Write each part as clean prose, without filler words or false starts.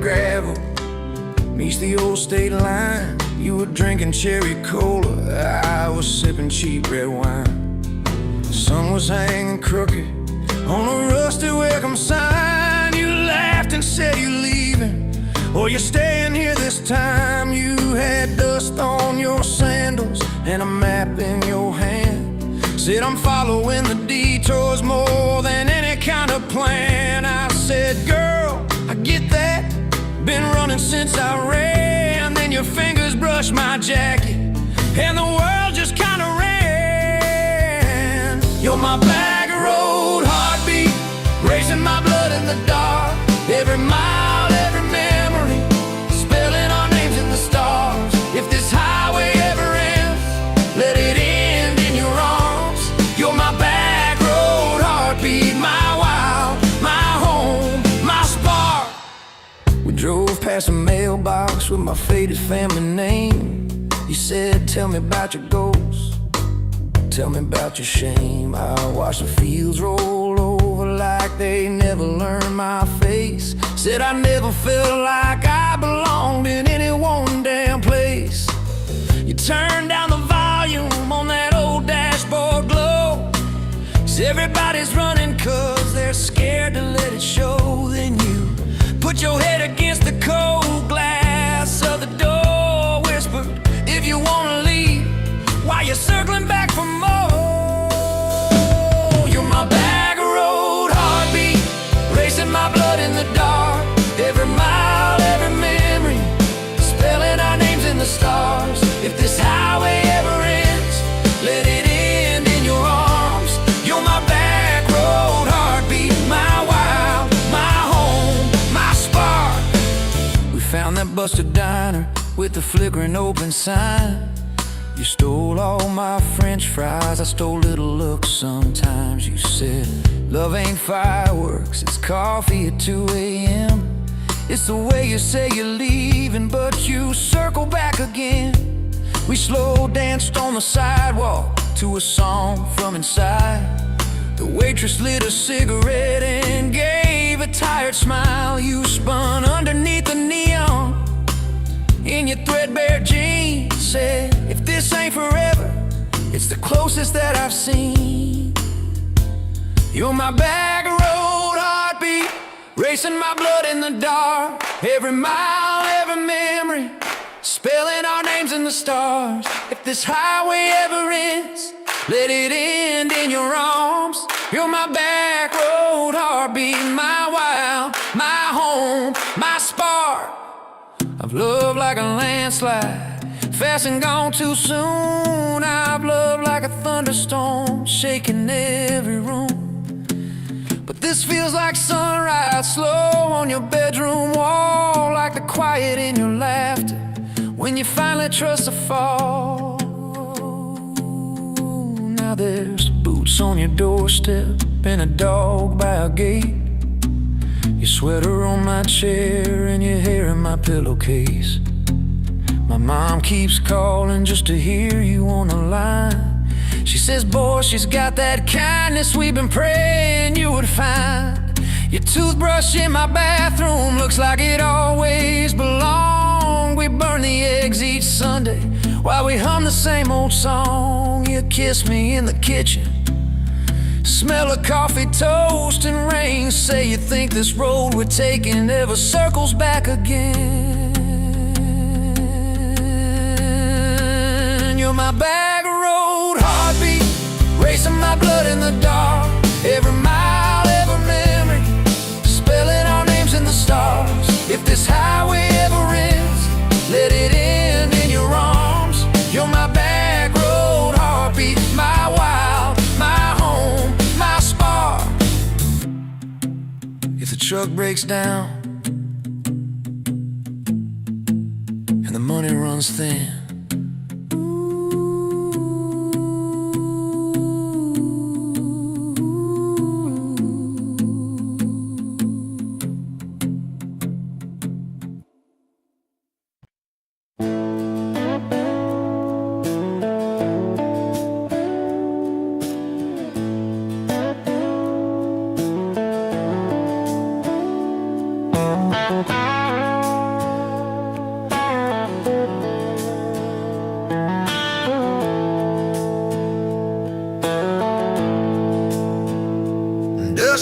gravel meets the old state line. You were drinking cherry cola, I was sipping cheap red wine. The sun was hanging crooked on a rusty welcome sign. You laughed and said you're leaving, or you're staying here this time. You had dust on your sandals and a map in your hand. Said I'm following the detours more than any kind of plan. I said, girl, I get that, been running since I ran. Then your fingers brushed my jacket and the world just kinda ran. You're my back road heartbeat, racing my blood in the dark. Every mile, every memory, spelling our names in the stars. If this highway ever ends, let it end in your arms. You're my back road heartbeat, my wild, my home, my spark. We drove past a mailbox with my faded family name. You said, tell me about your goals, tell me about your shame. I watched the fields roll over like they never learned my face. Said I never felt like I belonged in any one damn place. You turned down the volume on that old dashboard glow. 'Cause everybody's running 'cause they're scared to let it show. Then you put your head against the cold glass of the door, whispered, if you wanna leave, while you're circling back for more. You're my back road heartbeat, racing my blood in the dark. Every mile, every memory, spelling our names in the stars. If this highway ever ends, let it end in your arms. You're my back road heartbeat, my wild, my home, my spark. We found that busted diner with the flickering open sign. You stole all my French fries, I stole little looks sometimes. You said, love ain't fireworks, it's coffee at 2 a.m. It's the way you say you're leaving, but you circle back again. We slow danced on the sidewalk to a song from inside. The waitress lit a cigarette and gave a tired smile. You spun underneath the neon in your threadbare jeans. Said, if this ain't forever, it's the closest that I've seen. You're my back road heartbeat, racing my blood in the dark. Every mile, every memory, spelling our names in the stars. If this highway ever ends, let it end in your arms. You're my back road heartbeat, my wild, my home, my spark. I've loved like a landslide, fast and gone too soon. I've loved like a thunderstorm, shaking every room. But this feels like sunrise, slow on your bedroom wall, like the quiet in your laughter when you finally trust a fall. Now there's boots on your doorstep and a dog by a gate. Your sweater on my chair and your hair in my pillowcase. My mom keeps calling just to hear you on the line. She says, boy, she's got that kindness we've been praying you would find. Your toothbrush in my bathroom looks like it always belonged. We burn the eggs each Sunday while we hum the same old song. You kiss me in the kitchen, smell of coffee, toast, and rain. Say you think this road we're taking never circles back again. You're my back road heartbeat, racing my blood in the dark. Every mile, every memory, spelling our names in the stars. If this highway ever ends, let it end in your arms. You're my back road heartbeat, my wild, my home, my spark. If the truck breaks down and the money runs thin,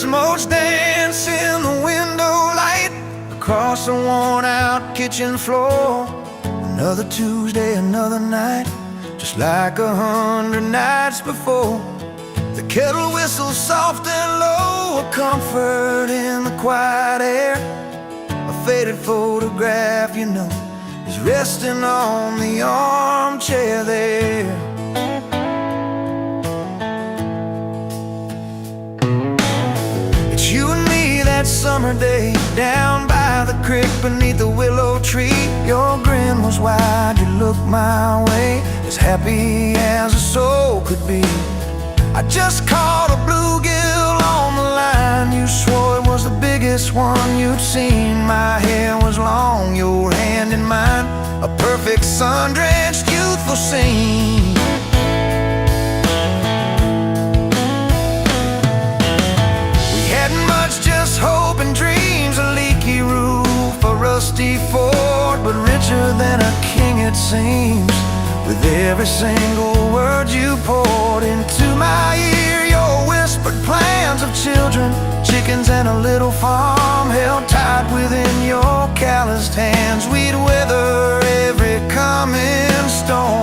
Modes dance in the window light across the worn-out kitchen floor. Another Tuesday, another night, just like 100 nights before. The kettle whistles soft and low, a comfort in the quiet air. A faded photograph, you know, is resting on the armchair there. That summer day down by the creek beneath the willow tree, your grin was wide, you looked my way, as happy as a soul could be. I just caught a bluegill on the line, you swore it was the biggest one you'd seen. My hair was long, your hand in mine, a perfect sun-drenched youthful scene. Just hope and dreams, a leaky roof, a rusty fort, but richer than a king it seems. With every single word you poured into my ear, your whispered plans of children, chickens and a little farm held tight within your calloused hands. We'd weather every coming storm.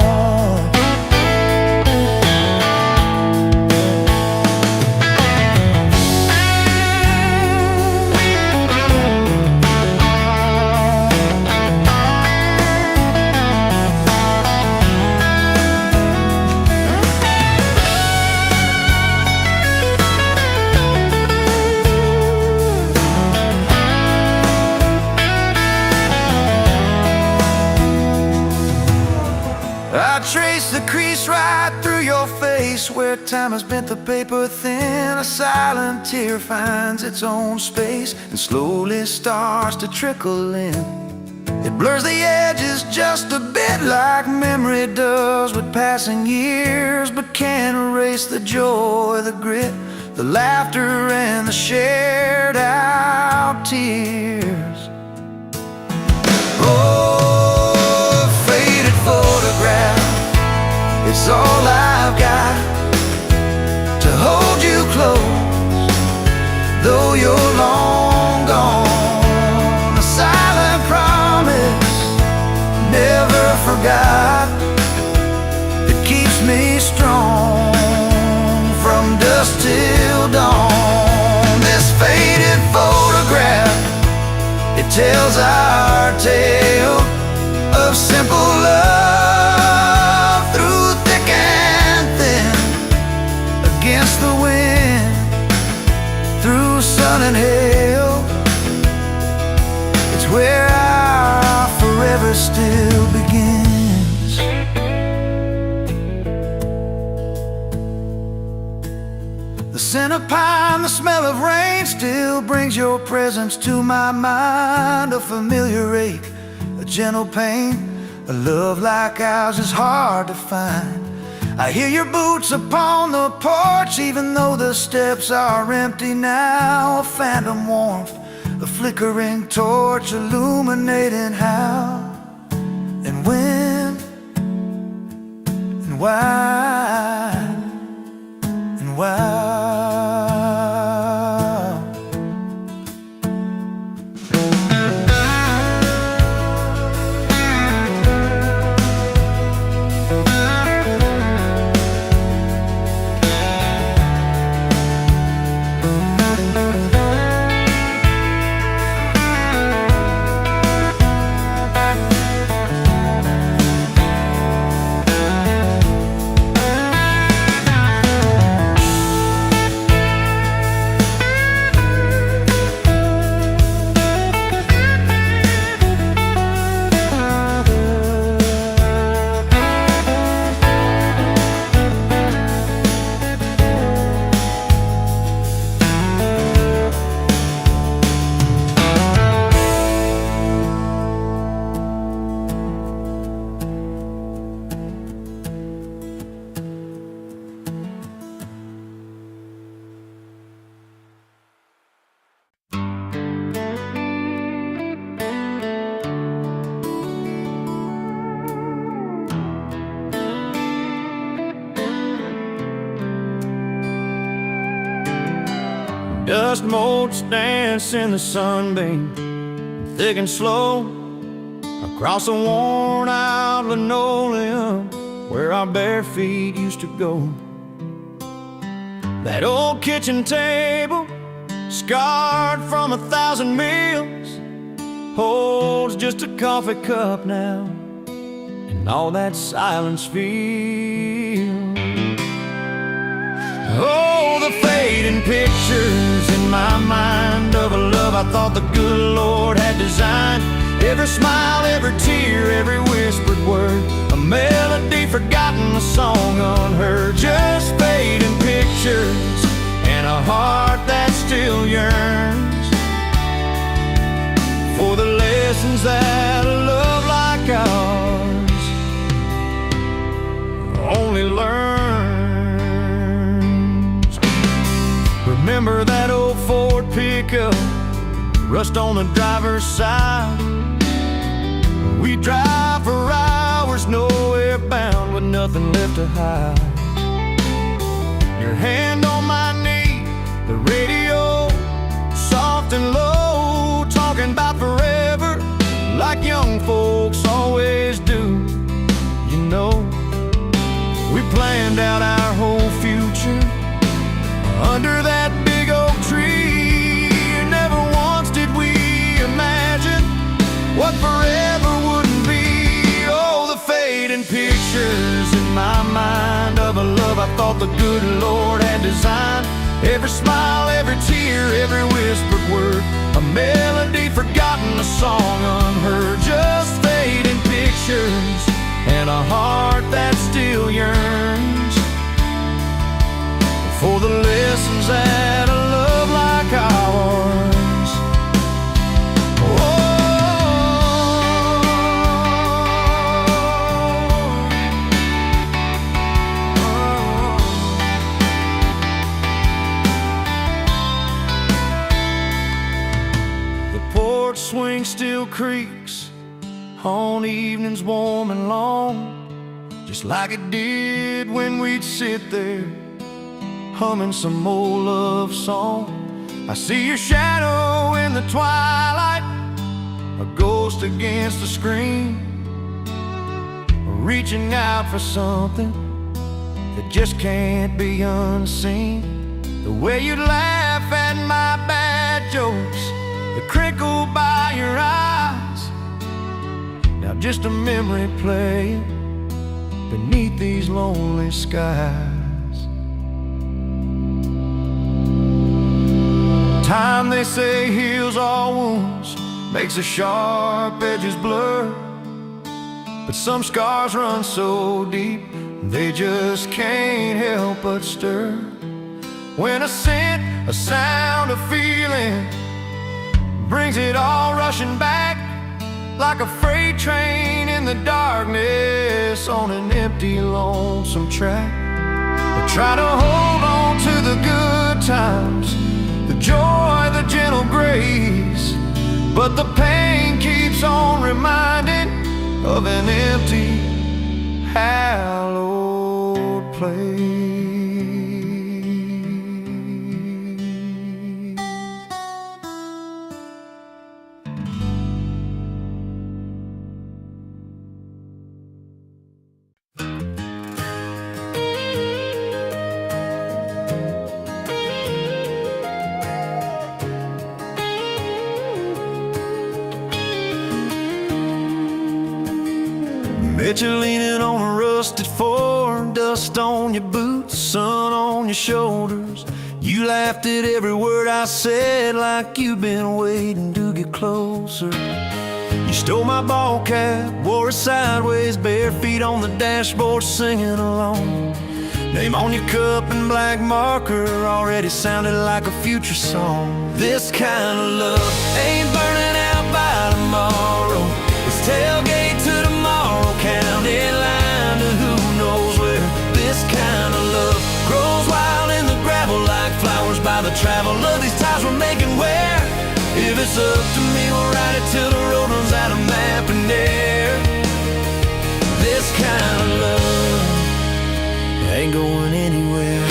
I trace the crease right through your face, where time has bent the paper thin. A silent tear finds its own space and slowly starts to trickle in. It blurs the edges just a bit like memory does with passing years, but can't erase the joy, the grit, the laughter and the shared out tears. Oh, faded photograph, it's all I've got to hold you close, though you're long gone. A silent promise, never forgot, that keeps me strong from dusk till dawn. This faded photograph, it tells our tale of simple love through thick and thin, against the wind, through sun and hail. It's where our forever still begins. The scent of pine, the smell of rain still brings your presence to my mind. A familiar ache, a gentle pain, a love like ours is hard to find. I hear your boots upon the porch, even though the steps are empty now. A phantom warmth, a flickering torch, illuminating how and when and why and why. Dust motes dance in the sunbeam, thick and slow, across the worn-out linoleum where our bare feet used to go. That old kitchen table, scarred from 1,000 meals, holds just a coffee cup now, and all that silence feels. Oh, the fading pictures in my mind of a love I thought the good Lord had designed. Every smile, every tear, every whispered word, a melody forgotten, a song unheard. Just fading pictures and a heart that still yearns for the lessons that a love like ours only learns. Remember that old Ford pickup, rust on the driver's side. We drive for hours, nowhere bound, with nothing left to hide. Your hand on my knee, the radio soft and low, talking about forever like young folks always do. You know, we planned out our whole future under that big oak tree. Never once did we imagine what forever wouldn't be. Oh, the fading pictures in my mind of a love I thought the good Lord had designed. Every smile, every tear, every whispered word, a melody forgotten, a song unheard. Just fading pictures and a heart that still yearns for the lessons that a love like ours. Swing still creaks on evenings warm and long, just like it did when we'd sit there humming some old love song. I see your shadow in the twilight, a ghost against the screen, reaching out for something that just can't be unseen. The way you'd laugh at my bad jokes, the crinkle by your eyes, now just a memory playing beneath these lonely skies. Time, they say, heals all wounds, makes the sharp edges blur, but some scars run so deep they just can't help but stir. When a scent, a sound, a feeling brings it all rushing back, like a freight train in the darkness on an empty, lonesome track. I try to hold on to the good times, the joy, the gentle grace, but the pain keeps on reminding of an empty, hallowed place. Bet you're leaning on a rusted Ford, dust on your boots, sun on your shoulders. You laughed at every word I said, like you've been waiting to get closer. You stole my ball cap, wore it sideways, bare feet on the dashboard, singing along. Name on your cup in black marker already sounded like a future song. This kind of love ain't burning out by tomorrow. It's tailgate to tomorrow, county line to who knows where. This kind of love grows wild in the gravel like flowers by the travel of these ties we're making where. If it's up to me, we'll ride it till the road runs out of map and air. This kind of love ain't going anywhere.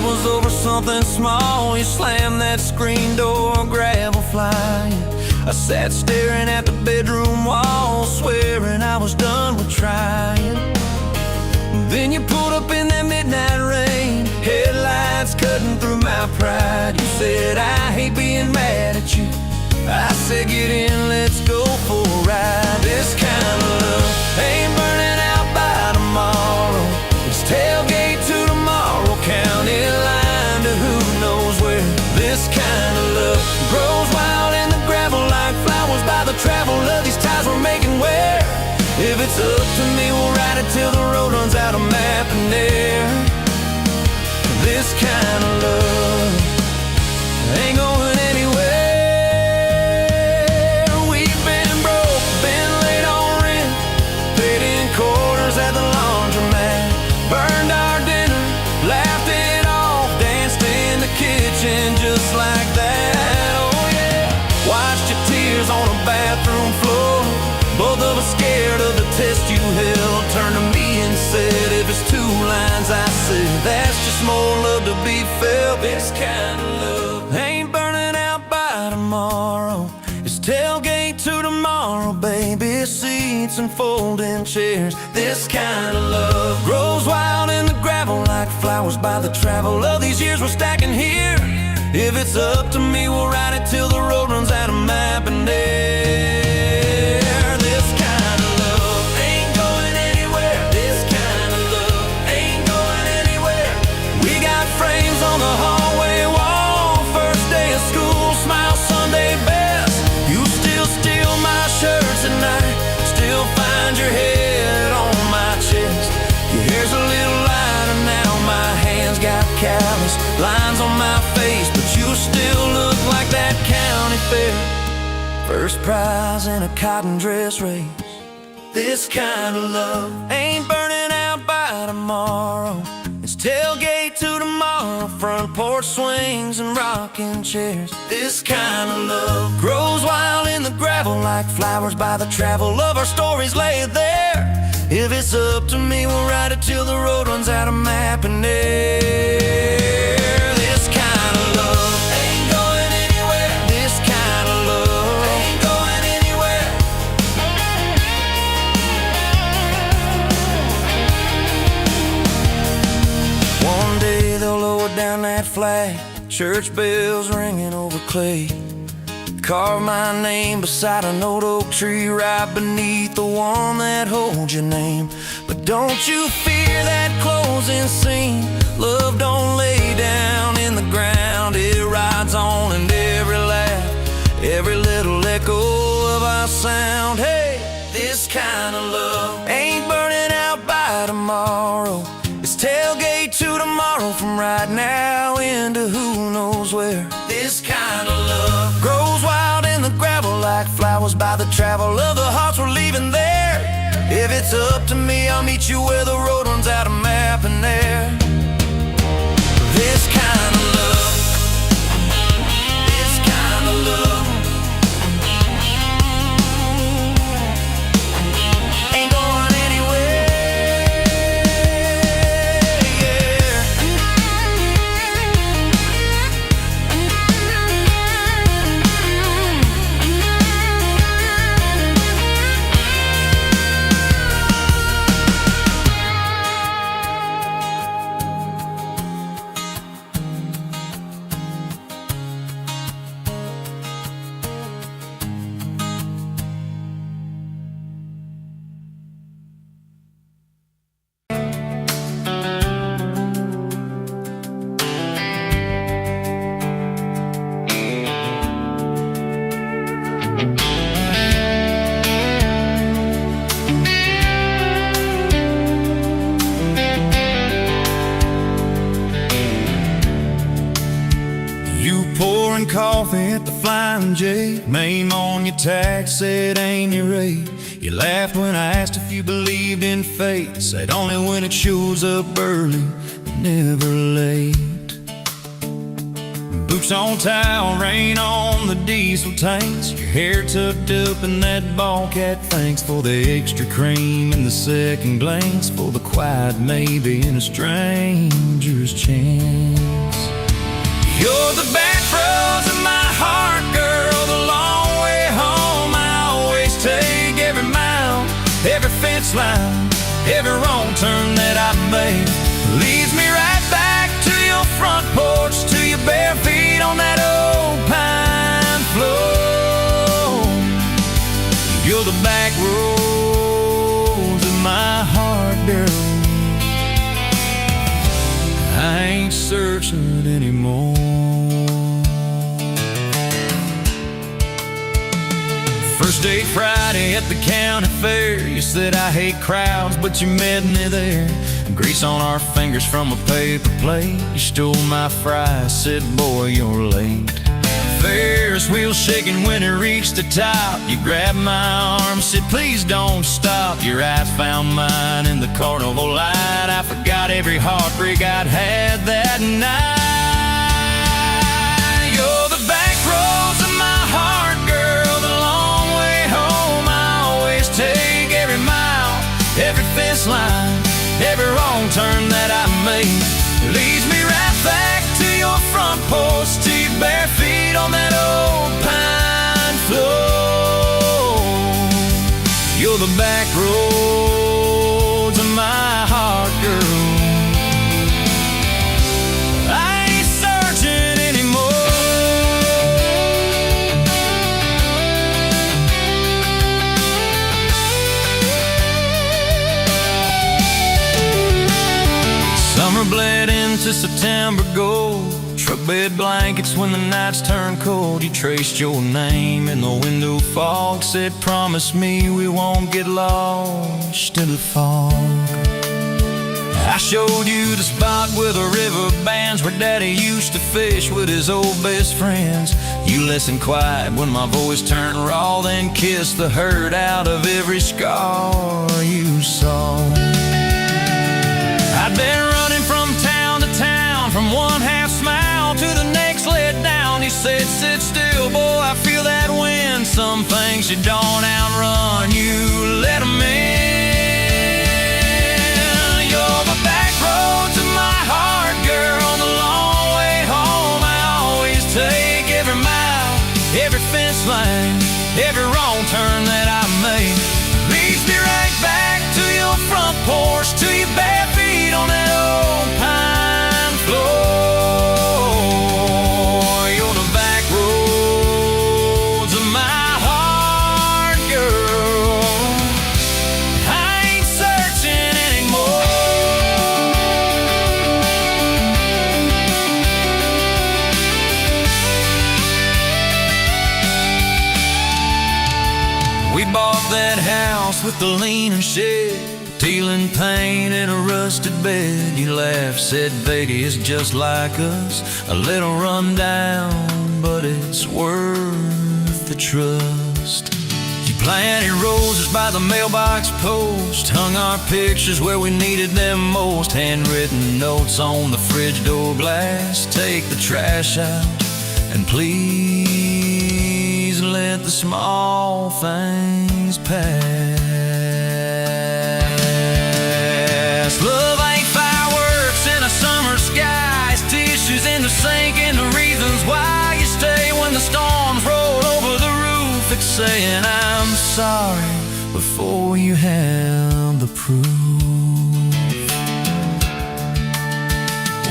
was over something small. You slammed that screen door, gravel flying. I sat staring at the bedroom wall, swearing I was done with trying. Then you pulled up in that midnight rain, headlights cutting through my pride. You said, I hate being mad at you. I said, get in, let's go for a ride. This kind of love ain't burning out by tomorrow. It's tailgate to tomorrow, county line to who knows where. This kind of love grows wild in the gravel like flowers by the travel of these ties we're making where. If it's up to me, we'll ride it till the road runs out of map and air. This kind of love ain't going anywhere. We've been broke, been late on rent, paid in quarters at the laundromat, burned our dinner, laughed it off, danced in the kitchen just like that. Oh yeah, watched your tears on a bathroom floor. Both of us scared of the test you held. Turned to me and said, if it's two lines I said, that's just more love to be felt. This kind of love ain't burning out by tomorrow. It's tailgate to tomorrow, baby seats and folding chairs. This kind of love grows wild in the gravel like flowers by the travel of these years we're stacking here. If it's up to me, we'll ride it till the road runs out of map and air. On the hallway wall, first day of school, smile Sunday best. You still steal my shirts at night, still find your head on my chest. Your hair's a little lighter now, my hands got callous lines on my face, but you still look like that county fair. First prize in a cotton dress race. This kind of love ain't burning out by tomorrow. It's tailgate to tomorrow, front porch swings and rocking chairs. This kind of love grows wild in the gravel like flowers by the travel of our stories laid there. If it's up to me, we'll ride it till the road runs out of map and air. This kind of love ain't going anywhere. This kind of love ain't going anywhere. One day they'll lower down that flag, church bells ringing over clay. Carve my name beside an old oak tree right beneath the one that holds your name. But don't you fear that closing scene. Love don't lay down in the ground. It rides on in every laugh, every little echo of our sound. Hey, this kind of love ain't burning out by tomorrow. It's tailgate to tomorrow, from right now into who knows where. This kind of love grows wild in the gravel like flowers by the travel of the hearts we're leaving there. If it's up to me, I'll meet you where the road runs out of map and air. This kind of love, this kind of love ain't going anywhere, yeah. Pouring coffee at the Flying J, name on your tag said ain't your rate. You laughed when I asked if you believed in fate, said only when it shows up early, never late. Boots on towel, rain on the diesel tanks, your hair tucked up in that ball cap. Thanks for the extra cream and the second glance, for the quiet maybe in a stranger's chance. You're the back roads of my heart, girl, the long way home. I always take every mile, every fence line, every wrong turn that I make leads me right back to your front porch, to your bare feet on that old pine floor. You're the back roads of my heart, girl. I ain't searching anymore. First date Friday at the county fair. You said I hate crowds, but you met me there. Grease on our fingers from a paper plate. You stole my fries, said, boy, you're late. Ferris wheel shaking when it reached the top. You grabbed my arm, said, please don't stop. Your eyes found mine in the carnival light. I forgot every heartbreak I'd had that night. You're the back roads of my heart, girl, the long way home. I always take every mile, every fence line, every wrong turn that I make leads me right back to your front porch, to your bare feet on that old pine floor. You're the back roads of my heart, girl. I ain't searching anymore. Summer bled into September gold. Truck bed blankets when the nights turn cold. You traced your name in the window fog, said, promise me we won't get lost in the fog. I showed you the spot where the river bands, where Daddy used to fish with his old best friends. You listened quiet when my voice turned raw, then kissed the hurt out of every scar you saw. I'd been running from town to town, from one half smile to the next let down. He said, sit still, boy, I feel that wind. Some things you don't outrun, you let them in. You're the back roads of my heart, girl, the long way home. I always take every mile, every fence line, every wrong turn that I make leads me right back to your front porch, to your bare feet on that old pine floor. You're the back roads of my heart, girl. I ain't searching anymore. We bought that house with the leaning shed, feeling pain in a rusted bed. You laughed, said Vegas is just like us, a little run down, but it's worth the trust. You planted roses by the mailbox post, hung our pictures where we needed them most. Handwritten notes on the fridge door glass, take the trash out and please let the small things pass. Love ain't fireworks in a summer sky, it's tissues in the sink and the reasons why you stay when the storms roll over the roof. It's saying I'm sorry before you have the proof.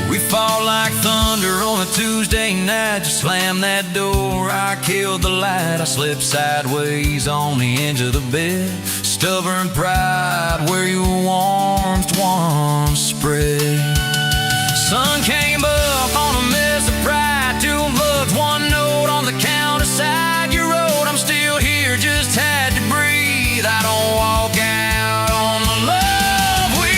We fall like thunder on a Tuesday night. You slam that door, I killed the light. I slipped sideways on the edge of the bed. Stubborn pride where your warmth once spread. Sun came up on a mess of pride. 2 bucks, 1 note on the counter side. You wrote, I'm still here, just had to breathe. I don't walk out on the love we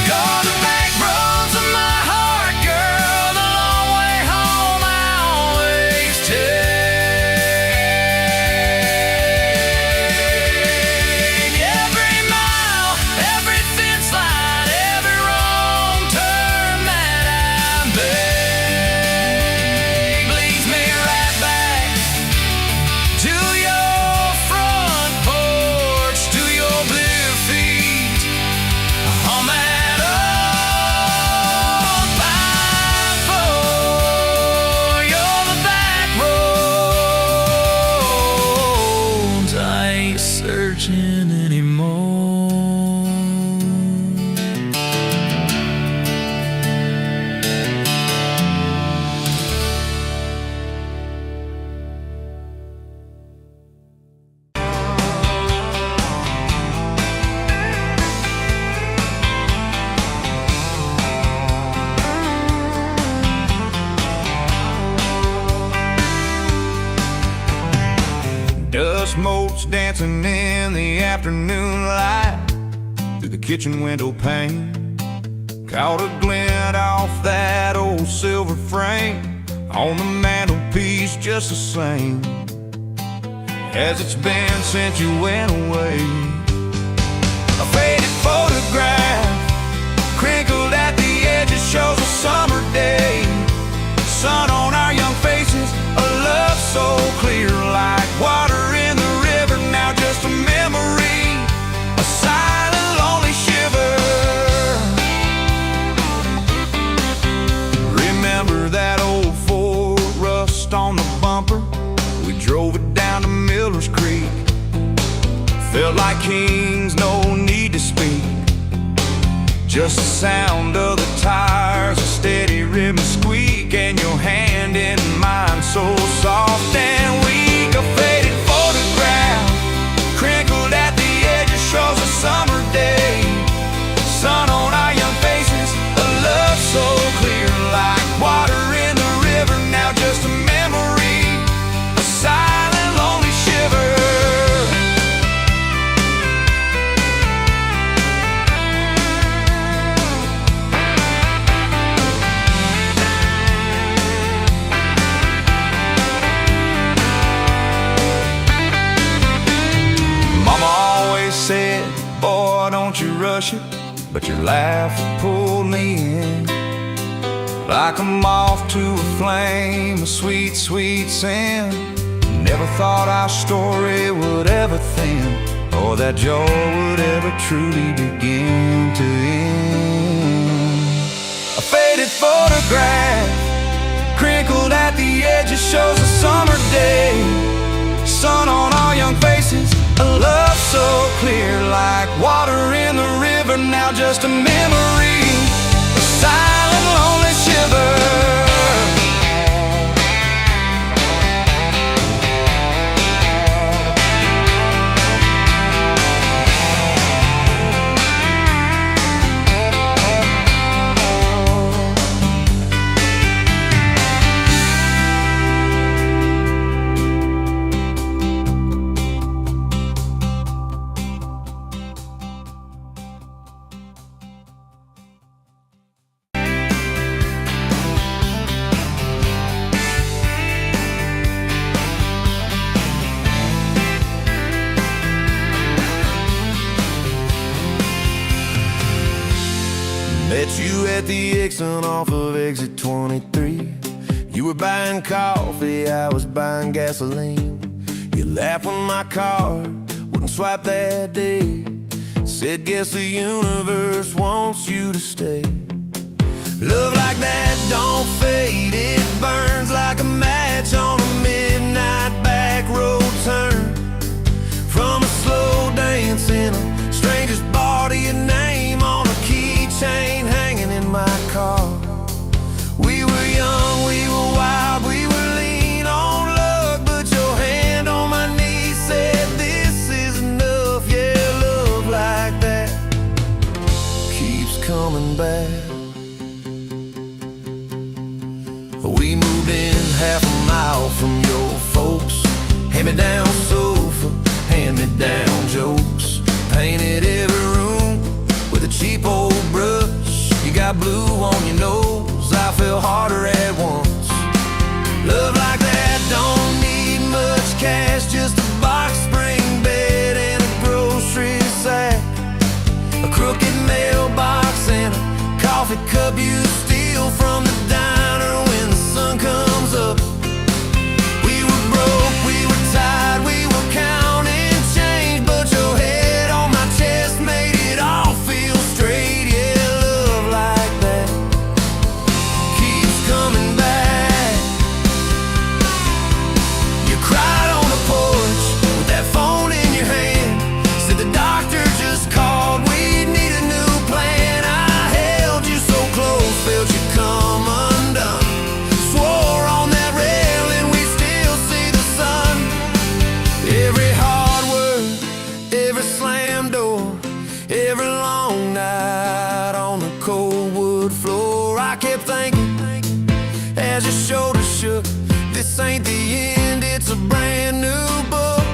You're the back roads of my heart, girl, the long way home I always take. smokes dancing in the afternoon light. Through the kitchen window pane, caught a glint off that old silver frame on the mantelpiece, just the same as it's been since you went away. A faded photograph, crinkled at the edges, shows a summer day. Sun on our young faces, a love so clear like water in the river. Now just a memory, a silent, lonely shiver. Remember that old Ford, rust on the bumper? We drove it down to Miller's Creek. Felt like kings, no need to speak. Just the sound of the tires, a steady rhythm squeak, and your hand in mine so soft and weak. A faded photograph, crinkled at the edges, shows a summer day. Sun on our young faces, a love so clear like water in the river. Now just a memory, a silent, lonely shiver. Said, boy, don't you rush it, but your laugh pulled me in like a moth to a flame, a sweet, sweet sin. Never thought our story would ever thin, or that joy would ever truly begin to end. A faded photograph, crinkled at the edges, shows a summer day. Sun on our young faces, a love so clear like water in the river. Now just a memory, a silent, lonely shiver. Met you at the exit off of exit 23. You were buying coffee, I was buying gasoline. You laughed when my card wouldn't swipe that day. Said, guess the universe wants you to stay. Love like that don't fade, it burns like a match on a midnight back road turn. From a slow dance in a stranger's bar to your name on a keychain hanging in my car. We were young, we were wild, we were lean on luck, but your hand on my knee said this is enough. Yeah, love like that keeps coming back. We moved in half a mile from your folks. Hand-me-down sofa, hand-me-down jokes. Painted every room with a cheap old brush. You got blue on your nose, I fell harder at once. Love like that don't need much cash, just a box spring bed and a grocery sack, a crooked mailbox and a coffee cup you steal from the diner when the sun comes up. We were broke, we were tired, we were counting change, but your head on my chest made it all feel straight. Yeah, love like that keeps coming back. You cried on the porch with that phone in your hand. Said the doctor just called, we need a new plan. I held you so close, felt you come undone. Swore on that railing we still see the sun. Every hard word, every slam door, every long night on the cold wood floor. I kept thinking as your shoulders shook, this ain't the end, it's a brand new book.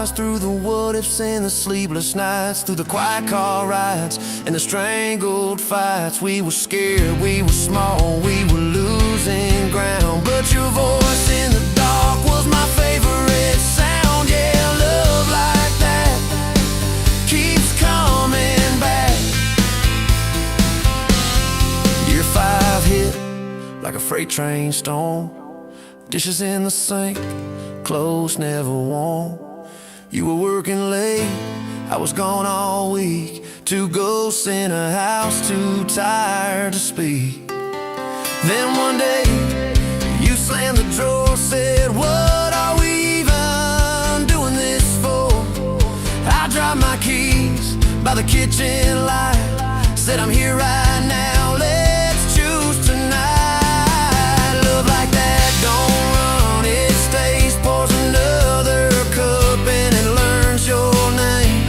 miles, through the what-ifs and the sleepless nights, through the quiet car rides and the strangled fights. We were scared, we were small, we were losing ground, but your voice in the dark was my favorite sound. Yeah, love like that keeps coming back. Year 5 hit like a freight train storm. Dishes in the sink, clothes never warm. You were working late, I was gone all week. 2 ghosts in a house, too tired to speak. Then one day, you slammed the drawer, said, what are we even doing this for? I dropped my keys by the kitchen light, said I'm here right now, let's choose tonight. Love like that don't run, it stays, pours another cup and it learns your name.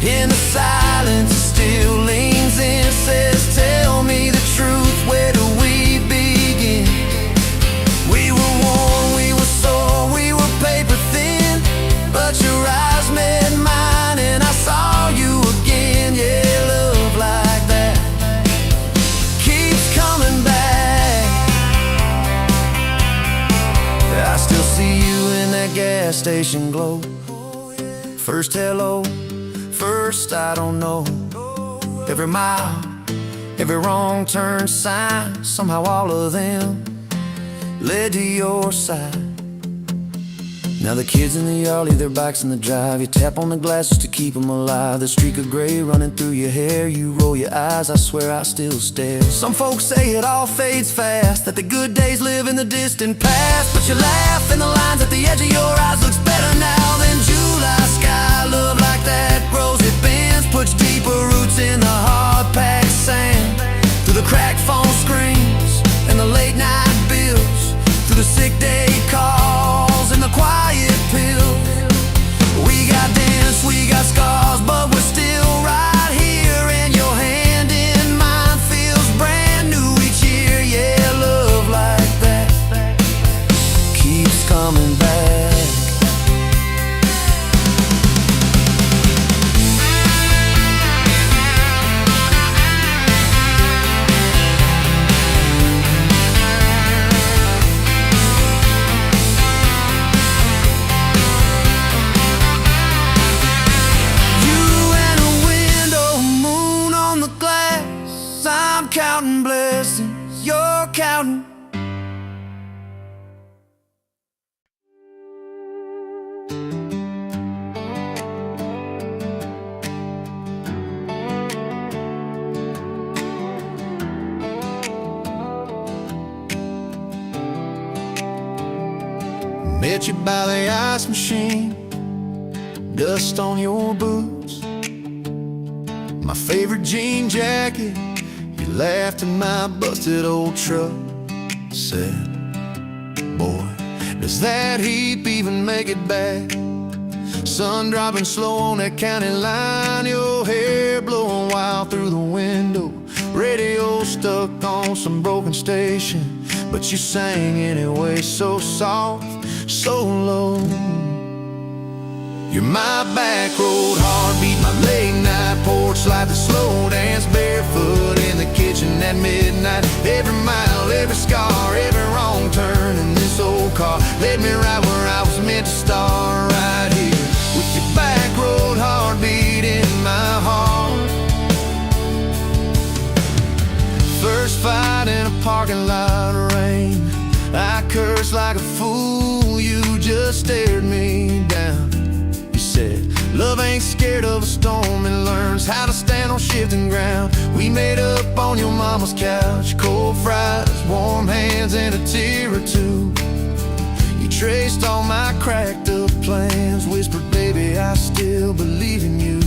In the silence it still leans in, says tell me the truth, where do we begin? We were worn, we were sore, we were paper thin, but your eyes met mine and I saw you again. Yeah, love like that keeps coming back. I still see you in that gas station glow. First hello, first I don't know. Every mile, every wrong turn sign, somehow all of them led to your side. Now the kids in the yard leave their bikes in the drive. You tap on the glasses to keep them alive. The streak of gray running through your hair. You roll your eyes, I swear I still stare. Some folks say it all fades fast, that the good days live in the distant past, but you laugh and the lines at the edge of your eyes looks better now than July sky. Love like that grows, it bends, puts deeper roots in the hard-packed sand. Through the cracked phone screens and the late night bills, through the sick day calls and the quiet pills. We got dents, we got scars, but we're still right here, and your hand in mine feels brand new each year. Yeah, love like that keeps coming back. Counting blessings, you're counting. Met you by the ice machine, dust on your boots, my favorite jean jacket. You laughed at my busted old truck, said, boy, does that heap even make it back? Sun dropping slow on that county line, your hair blowing wild through the window, radio stuck on some broken station, but you sang anyway, so soft, so low. You're my back road heartbeat, my late night porch light, the slow dance barefoot in the kitchen at midnight. Every mile, every scar, every wrong turn in this old car led me right where I was meant to start, right here with your back road heartbeat in my heart. First fight in a parking lot of rain, I cursed like a fool, you just stared me down. Said, love ain't scared of a storm and learns how to stand on shifting ground. We made up on your mama's couch, cold fries, warm hands, and a tear or two. You traced all my cracked up plans, whispered, baby, I still believe in you.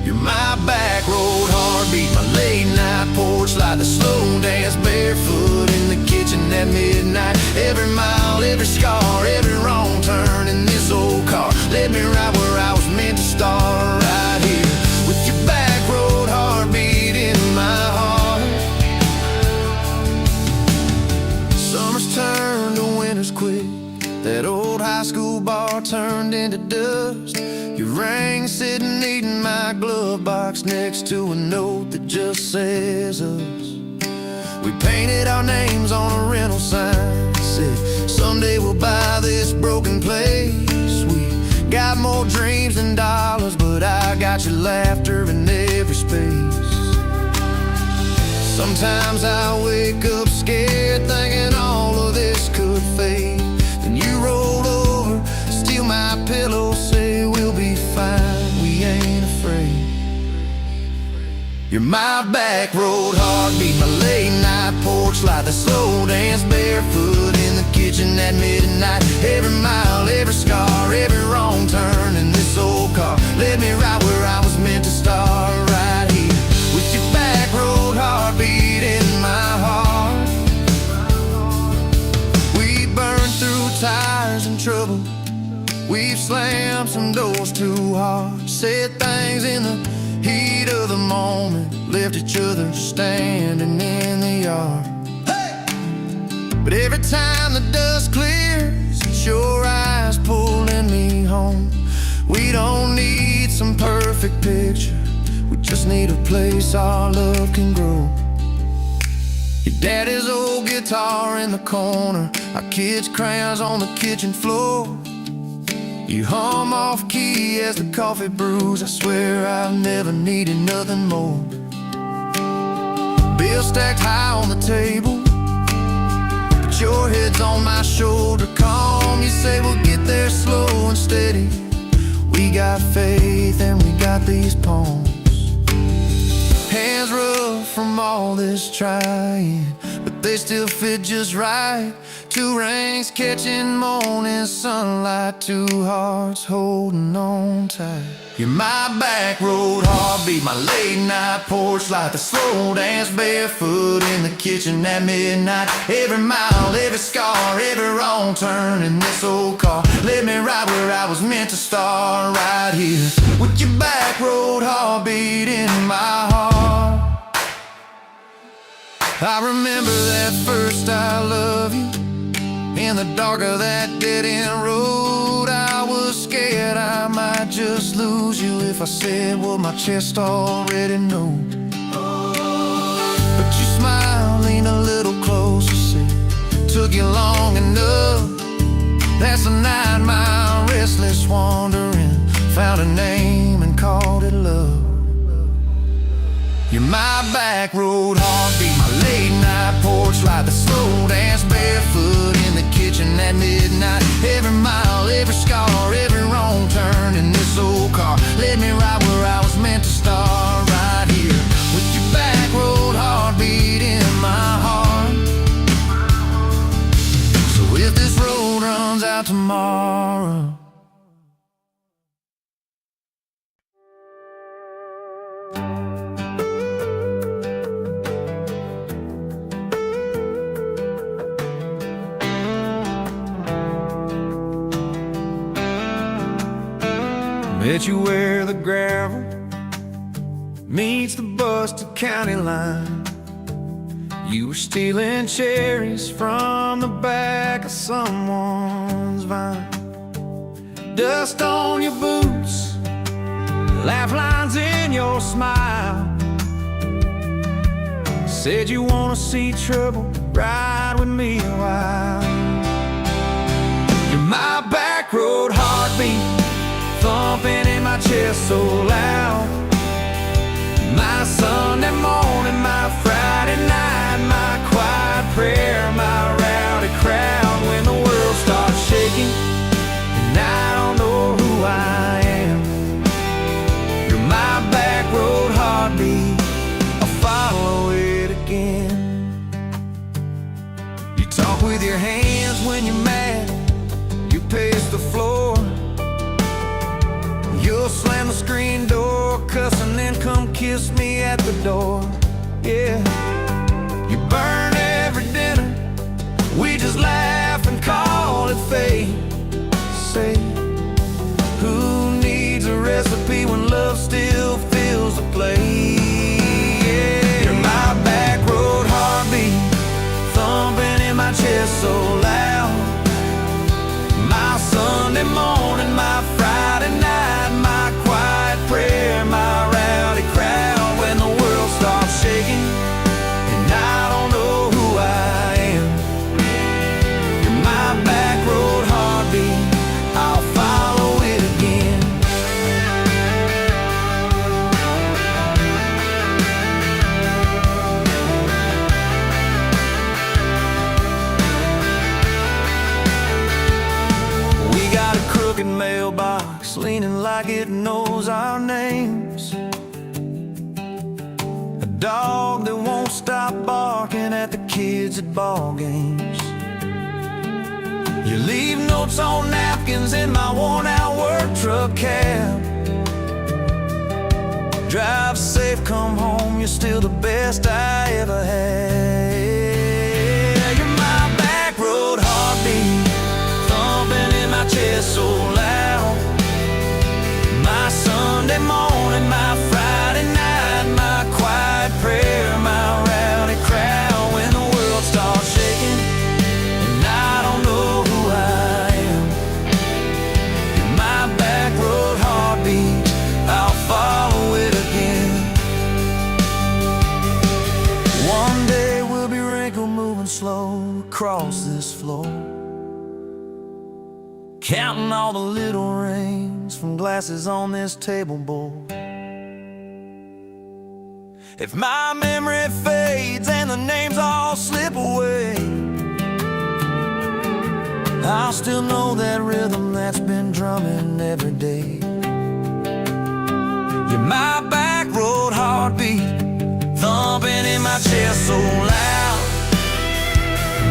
You're my back road heartbeat, my late night porch light, the slow dance barefoot in the kitchen at midnight. Every mile, every scar, every wrong turn in this old car led me right where I was meant to start, right here with your back road heartbeat in my heart. Summers turn to winters quick, that old high school old bar turned into dust. Your ring sitting eating my glove box next to a note that just says us. We painted our names on a rental sign, said someday we'll buy this broken place. We got more dreams than dollars, but I got your laughter in every space. Sometimes I wake up scared, thinking all of this could fade. Then you roll over, steal my pillow, say we'll be fine, we ain't afraid. You're my back road heartbeat, my late night porch light, the slow dance barefoot in the kitchen at midnight. Every mile, every scar, every wrong turn in this old car led me right where I was meant to start, right here with your back road heartbeat in my heart. We burned through tires and trouble, we've slammed some doors too hard, said things in the heat of the moment, left each other standing in the yard. Hey! But every time the dust clears, it's your eyes pulling me home. We don't need some perfect picture, we just need a place our love can grow. Your daddy's old guitar in the corner, our kids' crayons on the kitchen floor. You hum off key as the coffee brews, I swear I've never needed nothing more. Bills stacked high on the table, but your head's on my shoulder, calm. You say we'll get there slow and steady. We got faith and we got these palms. Hands rough from all this trying, but they still fit just right. Two rings catching morning sunlight, two hearts holding on tight. You're my back road heartbeat, my late night porch light, the slow dance barefoot in the kitchen at midnight. Every mile, every scar, every wrong turn in this old car led me right where I was meant to start, right here with your back road heartbeat in my heart. I remember that first I love you, in the dark of that dead-end road. I was scared I might just lose you if I said what my chest already knows. But you smiled, leaned a little closer, said, took you long enough. That's a 9-mile restless wandering, found a name and called it love. You're my back road heartbeat, my late night porch light, the slow dance barefoot in the kitchen at midnight. Every mile, every scar, every wrong turn in this old car led me right where I was meant to start, right here with your back road heartbeat in my heart. So if this road runs out tomorrow, met you where the gravel meets the busted county line. You were stealing cherries from the back of someone's vine. Dust on your boots, laugh lines in your smile. Said you wanna see trouble, ride with me a while. You're my back road heartbeat, thumping in my chest so loud. My Sunday morning, my Friday night, my quiet prayer, my rowdy crowd. When the world starts shaking and I don't know who I am, you're my back road heartbeat, I'll follow it again. You talk with your hands when you're mad, you pace the floor. You'll slam the screen door, cuss, and then come kiss me at the door. Yeah, you burn every dinner, we just laugh and call it fate. Say, who needs a recipe when love still fills the plate? Yeah, you're my back road heartbeat, thumping in my chest so loud. My Sunday morning, mailbox, leaning like it knows our names. A dog that won't stop barking at the kids at ball games. You leave notes on napkins in my worn-out work truck cab. Drive safe, come home, you're still the best I ever had. You're my back road heartbeat, thumping in my chest so loud. My Sunday morning, my Friday night, my quiet prayer, my rowdy crowd. When the world starts shaking and I don't know who I am, you're my back road heartbeat, I'll follow it again. One day we'll be wrinkled, moving slow across this floor, counting all the little rings from glasses on this table board. If my memory fades and the names all slip away, I'll still know that rhythm that's been drumming every day. You're my back road heartbeat, thumping in my chest so loud.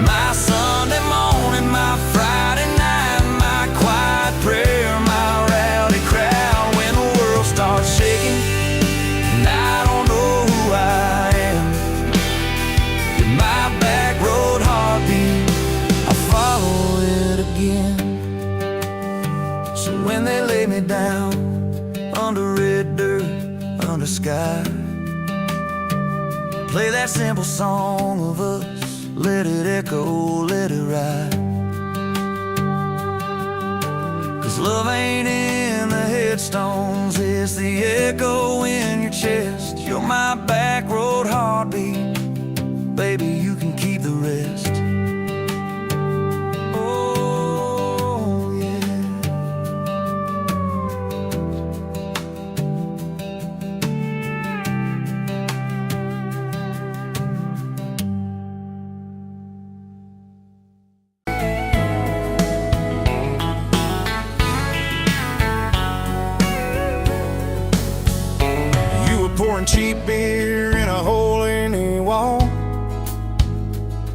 My Sunday morning, my Friday night, my quiet prayer, my rowdy crowd. When the world starts shaking and I don't know who I am, you're my back road heartbeat, I'll follow it again. So when they lay me down under red dirt, under sky, play that simple song of us, let it echo, let it ride. 'Cause love ain't in the headstones, it's the echo in your chest. You're my back road heartbeat, baby, you can keep the rest. Oh yeah. Pouring cheap beer in a hole in the wall,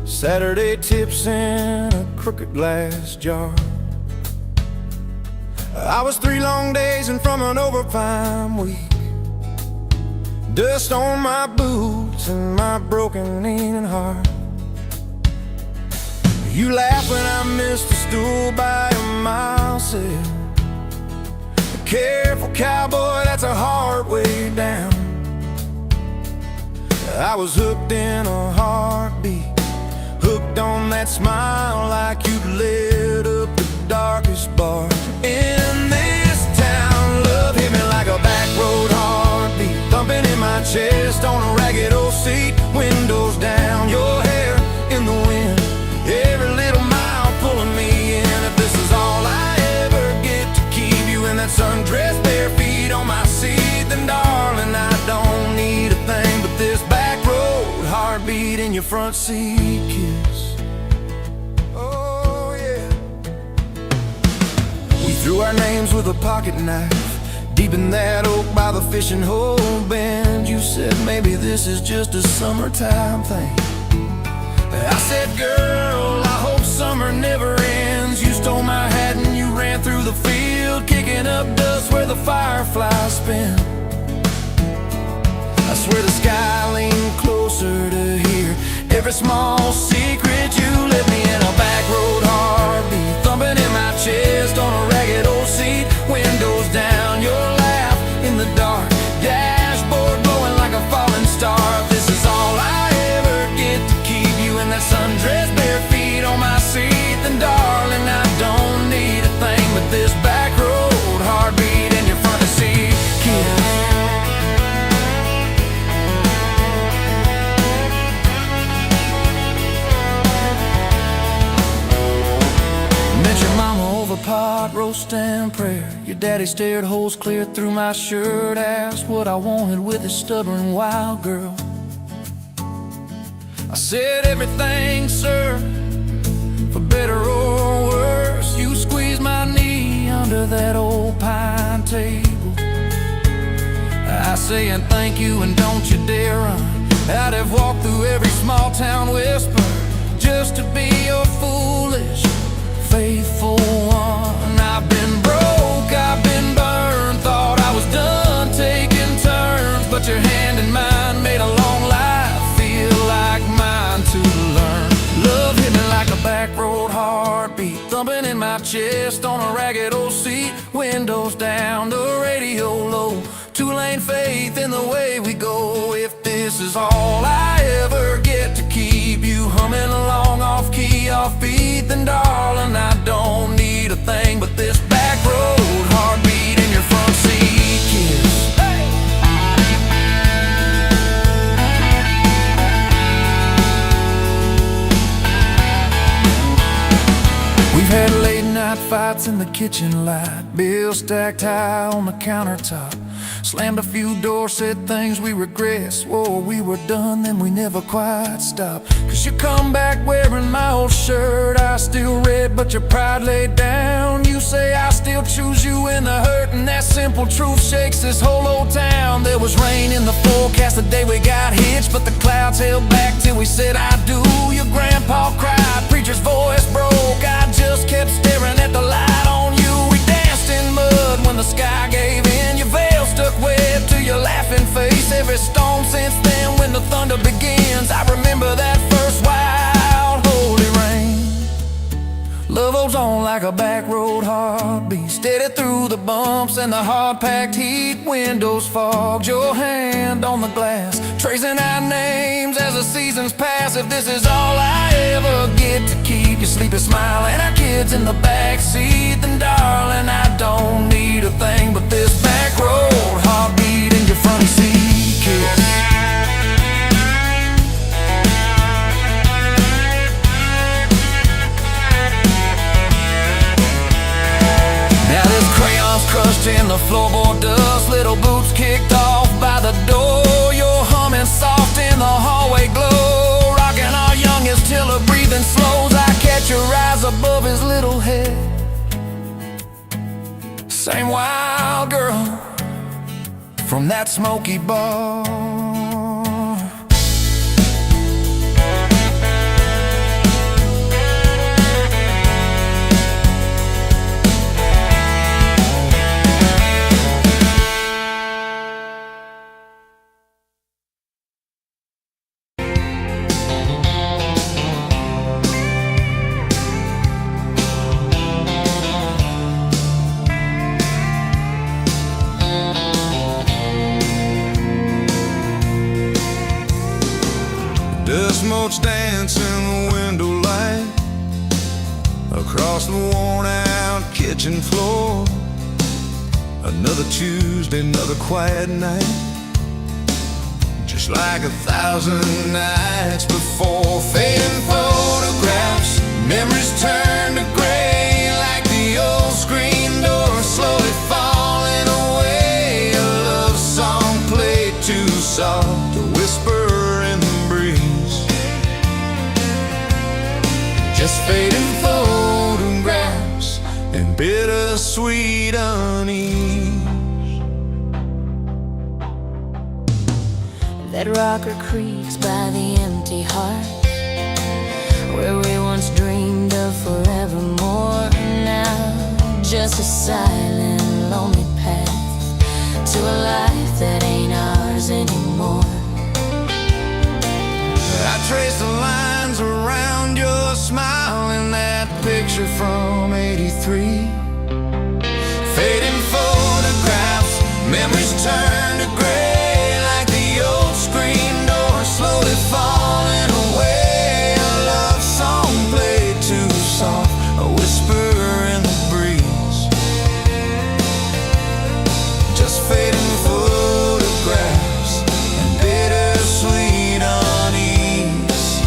Saturday tips in a crooked glass jar. I was 3 long days and from an overtime week, dust on my boots and my broken leaning heart. You laugh when I missed a stool by a mile sail. Careful cowboy, that's a hard way down. I was hooked in a heartbeat, hooked on that smile like you'd lit up the darkest bar in this town. Love hit me like a back road heartbeat, thumping in my chest on a ragged old seat. Windows down, your hair in the wind, every little mile pulling me in. If this is all I ever get to keep you in that sundress, bare feet on my seat, then darling, I don't need a thing but this back road heartbeat in your front seat kiss. Oh yeah. We threw our names with a pocket knife deep in that oak by the fishing hole bend. You said maybe this is just a summertime thing. I said, girl, I hope summer never ends. You stole my hat and you ran through the field, kicking up dust where the fireflies spin. I swear the sky leaned closer to hear every small secret you let me in. A back road heartbeat, thumping in my chest on a ragged old seat. Windows down, your laugh in the dark, dashboard glowing like a falling star. If this is all I ever get to keep you in that sundress, bare feet on my seat, then darling, I don't need a thing but this back road heartbeat in your front seat kiss. Pot roast and prayer, your daddy stared holes clear through my shirt, asked what I wanted with his stubborn wild girl. I said everything, sir, for better or worse. You squeezed my knee under that old pine table. I saying thank you and don't you dare run. I'd have walked through every small town whisper just to be your foolish, faithful one. I've been broke, I've been burned, thought I was done taking turns, but your hand in mine made a long life feel like mine to learn. Love hit me like a back road heartbeat, thumping in my chest on a ragged old seat. Windows down, the radio low, two-lane faith in the way we go. If this is all I ever get to keep you humming along off key, off beat, then darling, I don't need a thing but this back road heartbeat in your front seat kiss. We've had late night fights in the kitchen light, bills stacked high on the countertop, slammed a few doors, said things we regret, swore we were done, then we never quite stopped. Cause you come back wearing my old shirt, I still red but your pride laid down. You say I still choose you in the hurt, and that simple truth shakes this whole old town. There was rain in the forecast the day we got hitched, but the clouds held back till we said I do. Your grandpa cried, preacher's voice broke, I just kept staring at the light on you. We danced in mud when the sky gave in, your veil stuck wet to your laughing face. Every storm since then when the thunder begins, I remember that first wild holy rain. Love holds on like a back road heartbeat, steady through the bumps and the hard-packed heat. Windows fogged, your hand on the glass, tracing our names as the seasons pass. If this is all I ever get to keep you sleeping, smiling, our kids in the backseat, then darling, I don't need a thing but this back road heartbeat in your front seat kiss. Now this crayon's crushed in the floorboard dust, little boots kicked off by the door. You're humming soft in the hallway glow, rocking our youngest till her breathing slows. I catch your eyes above his little head, same wild girl from that smoky bar. Dust motes dance in the window light across the worn-out kitchen floor. Another Tuesday, another quiet night, just like 1,000 nights before. Fading photographs, memories turn to gray, like the old screen door slowly falling away. A love song played too soft, a whisper in the breeze, just fading photographs and bittersweet unease. That rocker creaks by the empty heart, where we once dreamed of forevermore. Now just a silent, lonely path to a life that ain't ours anymore. I trace the lines around your smile in that picture from '83. Fading photographs, memories turn to gray, like the old screen door slowly falling away. A love song played too soft, a whisper in the breeze, just fading photographs and bittersweet unease.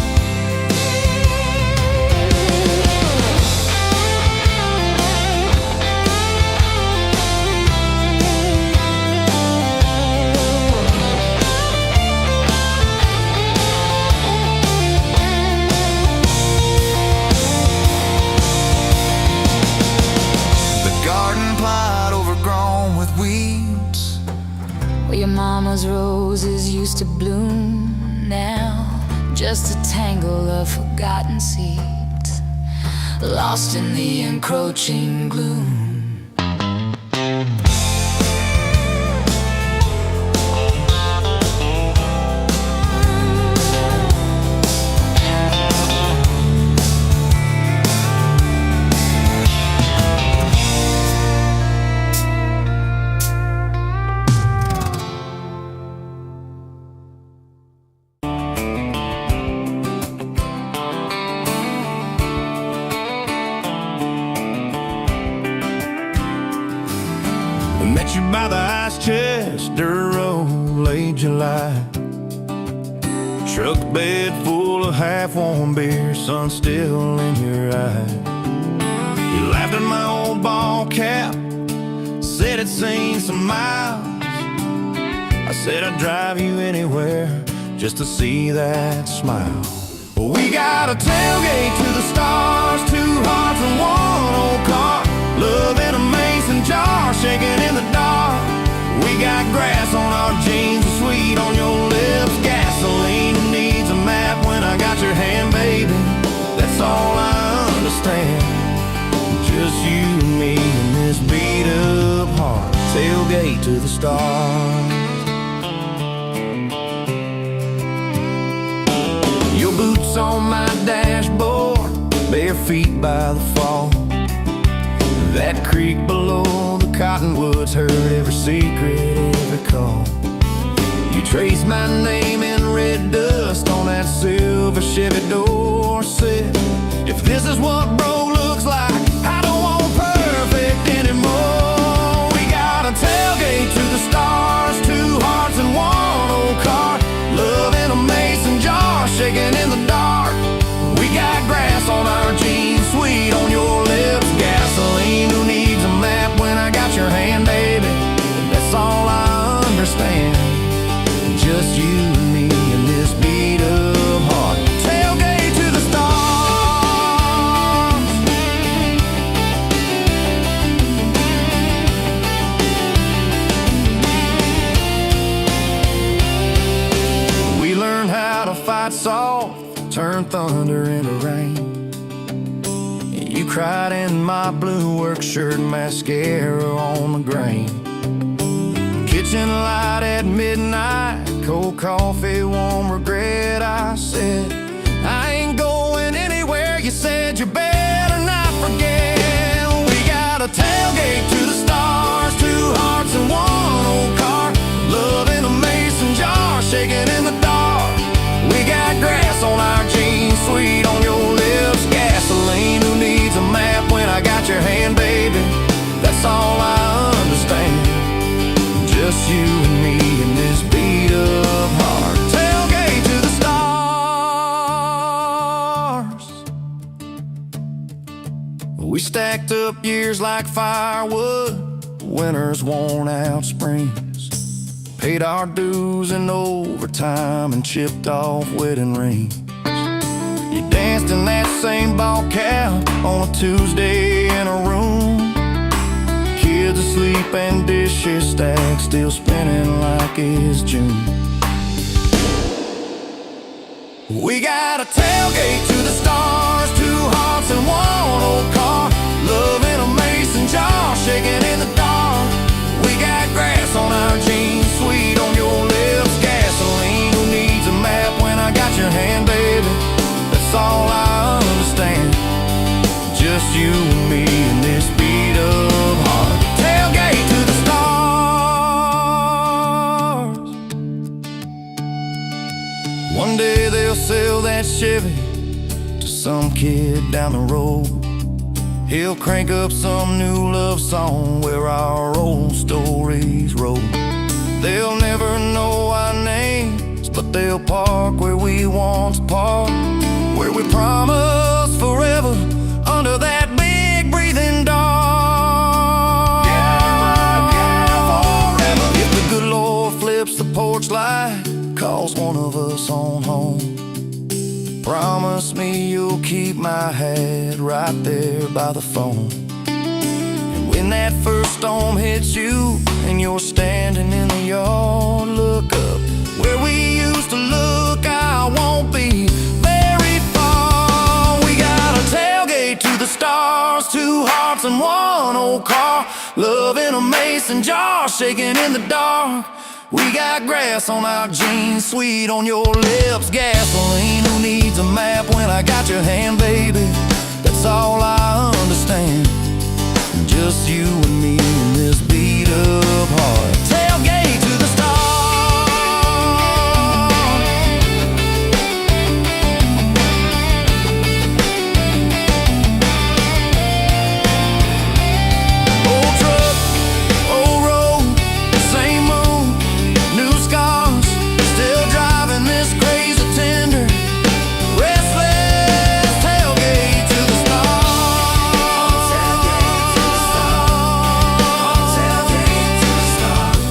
mama's roses used to bloom, now just a tangle of forgotten seeds, lost in the encroaching gloom. Met you by the ice chest, dirt road, late July. Truck bed full of half-warm beer, sun still in your eye. You laughed at my old ball cap, said it'd seen some miles. I said I'd drive you anywhere just to see that smile. We got a tailgate to the stars, 2 hearts and 1 old car. Love in a mason jar, shaking in the dark. We got grass on our jeans, and sweet on your lips. Gasoline who needs a map when I got your hand, baby. That's all I understand. Just you and me in this beat up heart. Tailgate to the stars. Your boots on my dashboard, bare feet by the fall. That creek below the cottonwoods heard every secret, every call. You traced my name in red dust on that silver Chevy Dorset. If this is what bro looks like, I don't want perfect anymore. We got a tailgate to the stars, 2 hearts and 1 old car. Love in a mason jar, shaking in the dark. We got grass on our jeans, sweet on your lips. Gasoline who needs a map when I got your hand, baby. That's all I understand. Just you and me in this beat up heart. Tailgate to the stars. We learned how to fight soft, turn thunder into rain. You cried in my blue work shirt, mascara on the grain. Kitchen light at midnight, cold coffee, warm regret. I said, I ain't going anywhere. You said you better not forget. We got a tailgate to the stars, 2 hearts and 1 old car. Love in a mason jar, shaking in the dark. We got grass on our jeans, sweet on your lips. Gasoline who needs a map when I got your hand, baby. That's all I understand. Just you and me in this beat up heart. Tailgate to the stars. We stacked up years like firewood, winters worn out springs. Paid our dues in overtime and chipped off wedding rings. You danced in that same ball cap on a Tuesday in a room. Kids asleep and dishes stacked, still spinning like it's June. We got a tailgate to the stars, 2 hearts and 1 old car. Love in a mason jar, shaking in the dark. We got grass on our jeans, sweet on your lips. Gasoline who needs a map when I got your hand, baby. That's all I understand. Just you and me in this beat up heart. Tailgate to the stars. One day they'll sell that Chevy to some kid down the road. He'll crank up some new love song where our old stories roll. They'll never know our names, but they'll park where we once parked, where we promised forever under that big breathing dog. Yeah, forever. If the good Lord flips the porch light, calls one of us on home, promise me you'll keep my hat right there by the phone. And when that first storm hits you and you're standing in the yard old car, love in a mason jar, shaking in the dark. We got grass on our jeans, sweet on your lips, gasoline. Who needs a map when I got your hand, baby? That's all I understand. Just you and me in this beat up heart. Tailgate to the stars. Old truck, old road, same moon, new scars. Still driving this crazy tender, restless. Tailgate to the stars. Tailgate to the stars. Tailgate to the stars.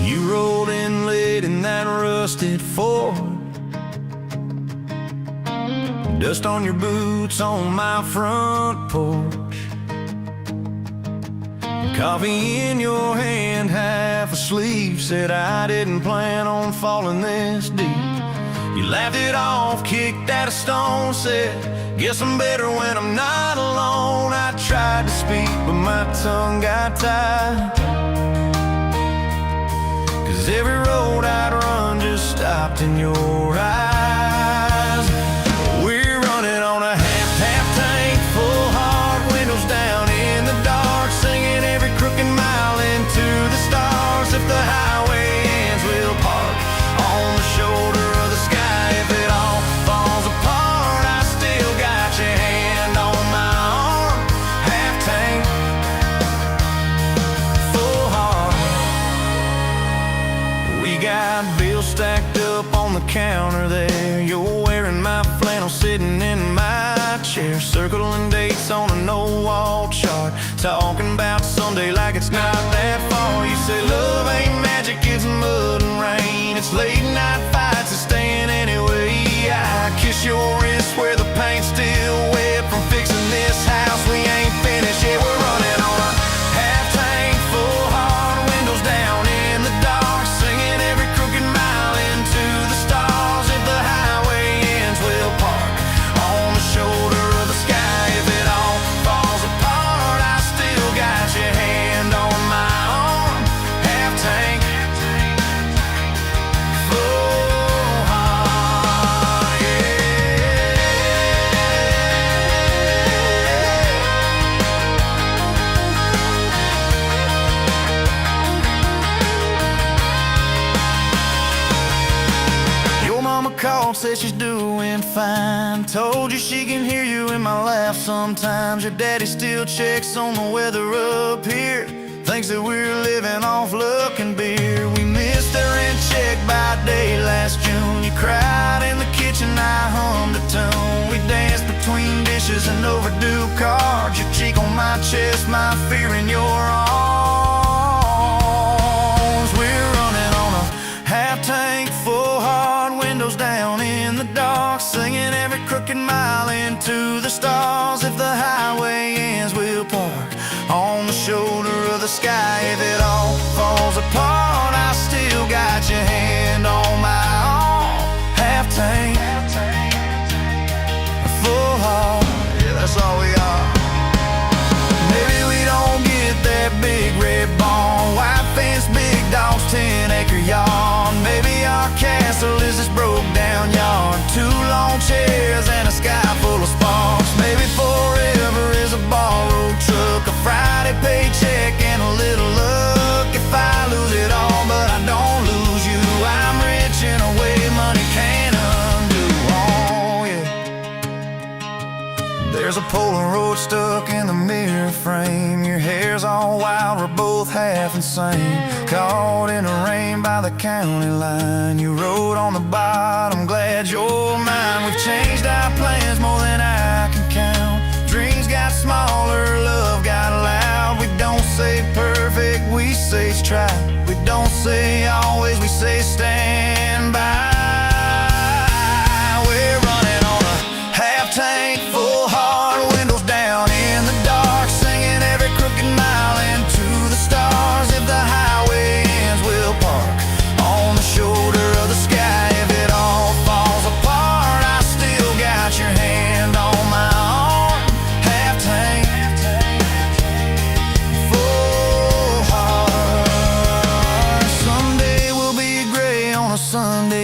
You rolled in late in that rusted Ford, dust on your boots on my front porch, coffee in your hand, half asleep. Said I didn't plan on falling this deep. You laughed it off, kicked at a stone, said, guess I'm better when I'm not alone. I tried to speak, but my tongue got tied, 'cause every road I'd run just stopped in your eyes. We're running on a half tank, full hard, windows down in the dark, singing every crooked mile into the stars. If the highway ends, we'll park on the shoulder of the sky. If it all falls apart, I still got your hand on my arm. Half tank, full heart. We got bills stacked up on the counter there. You're wearing my flannel, sitting in my chair, circling dates on a no-wall chart, talking about Sunday like it's not that far. You say love ain't magic, it's mud and rain. It's late night fights and staying anyway. I kiss your wrist where the paint's still wet from fixing this house. We ain't finished yet. We're running on a half tank, full hard, windows down in the dark, singing every crooked mile into the stars. If the highway ends, we'll park on the shoulder of the sky. If it all falls apart, I still got your hand on my arm. Half tank, full heart, yeah. Your mama called, said she's doing fine. Told you she can hear you in my laugh sometimes. Your daddy still checks on the weather up here, thinks that we're living off luck and beer. We missed our rent check by day last June. You cried in the kitchen, I hummed a tune. We danced between dishes and overdue cards. Your cheek on my chest, my fear in your arms. We're running on a half tank, full hard, windows down in the dark, singing every crooked mile into the stars. If the highway ends, we'll park on the shoulder of the sky. If it all falls apart, I still got your hand on my arm. Half tank, full heart, yeah, that's all we are. Maybe we don't get that big red barn, white fence, big dogs, 10-acre yard. Maybe our castle is this broke down yard, 2 long chairs and a sky full of sparks. Maybe forever is a borrowed truck, a Friday paycheck and a little luck. If I lose it all but I don't lose you, I'm rich in a way money can't undo. Oh yeah. There's a Polaroid stuck in the mirror frame. Your hair's all wild, we're both half insane. Caught in the rain by the county line. You wrote on the bottom, glad you're mine. We've changed our plans more than I can count. Dreams got smaller, love got loud. We don't say perfect, we say strive. We don't say always, we say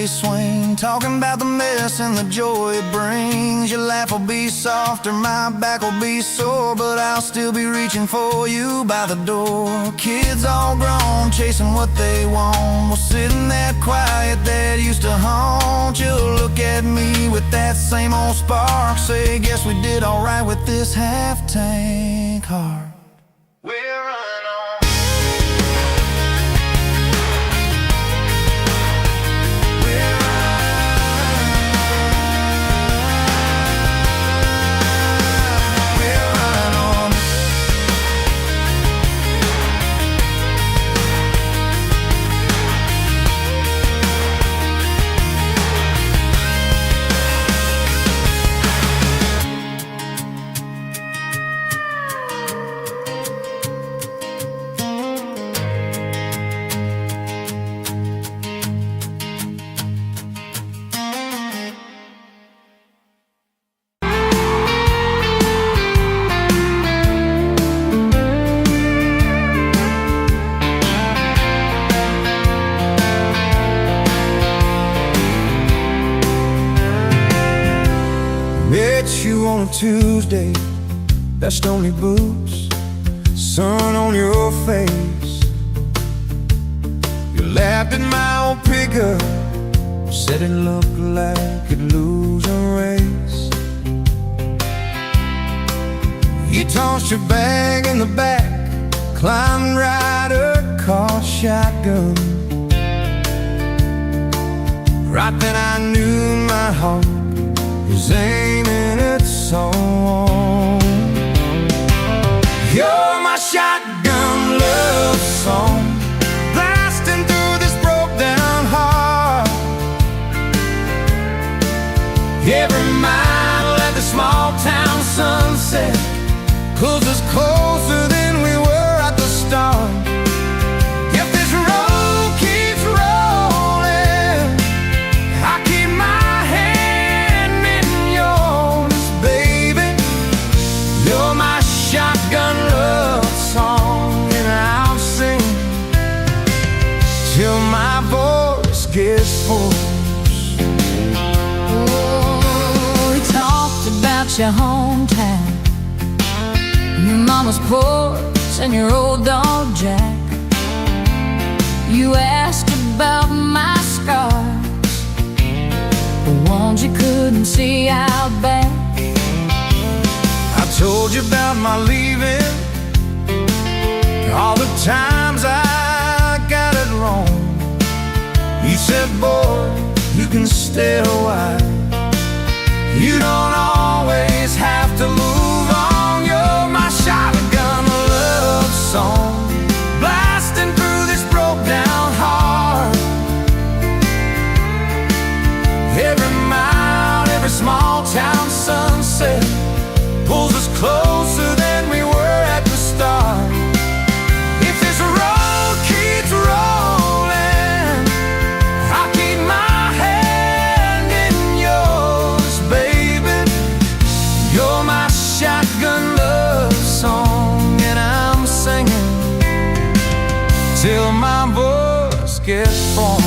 they swing, talking about the mess and the joy it brings. Your laugh will be softer, my back will be sore, but I'll still be reaching for you by the door. Kids all grown, chasing what they want, while sitting that quiet that used to haunt you. Look at me with that same old spark, say, guess we did alright with this half-tank heart. We're running on. We're running on. Met you on a Tuesday, best only boots, sun on your face. You laughed at my old pickup, said it looked like it'd lose a race. You tossed your bag in the back, climbed right across shotgun. Right then I knew my heart is aiming its own. You're my shotgun love song, blasting through this broke down heart. Every mile at the small town sunset pulls us closer than we were at the start. If this road keeps rolling, I keep my hand in yours, baby. You're my shotgun love song, and I'll sing till my voice gets hoarse. Oh, we talked about your hometown, your mama's porch and your old dog Jack. You asked about my scars, the ones you couldn't see out back. I told you about my leaving, all the times I got it wrong. You said, boy, you can stay a while, you don't always have to move on. You're my shotgun love song, blasting through this broke down heart. Every mile, every small town sunset pulls us closer than we were at the start. If this road keeps rolling, I'll keep my hand in yours, baby. You're my shotgun love song, and I'm singing till my voice gets hoarse.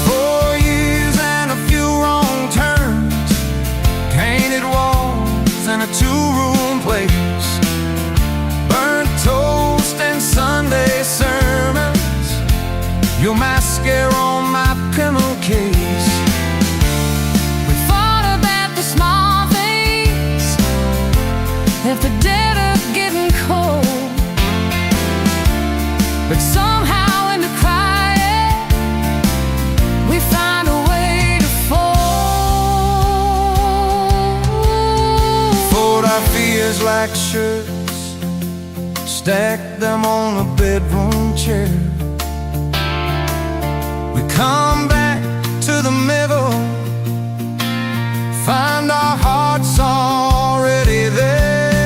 4 years and a few wrong turns, painted walls and a two-room place, burnt toast and Sunday sermons, your mascara on my pillowcase. We fought about the small things, left the dead up getting cold, but somehow in the quiet we find a way to fold. Fold our fears like shirts, stack them on a bedroom chair. We come back to the middle, find our hearts already there.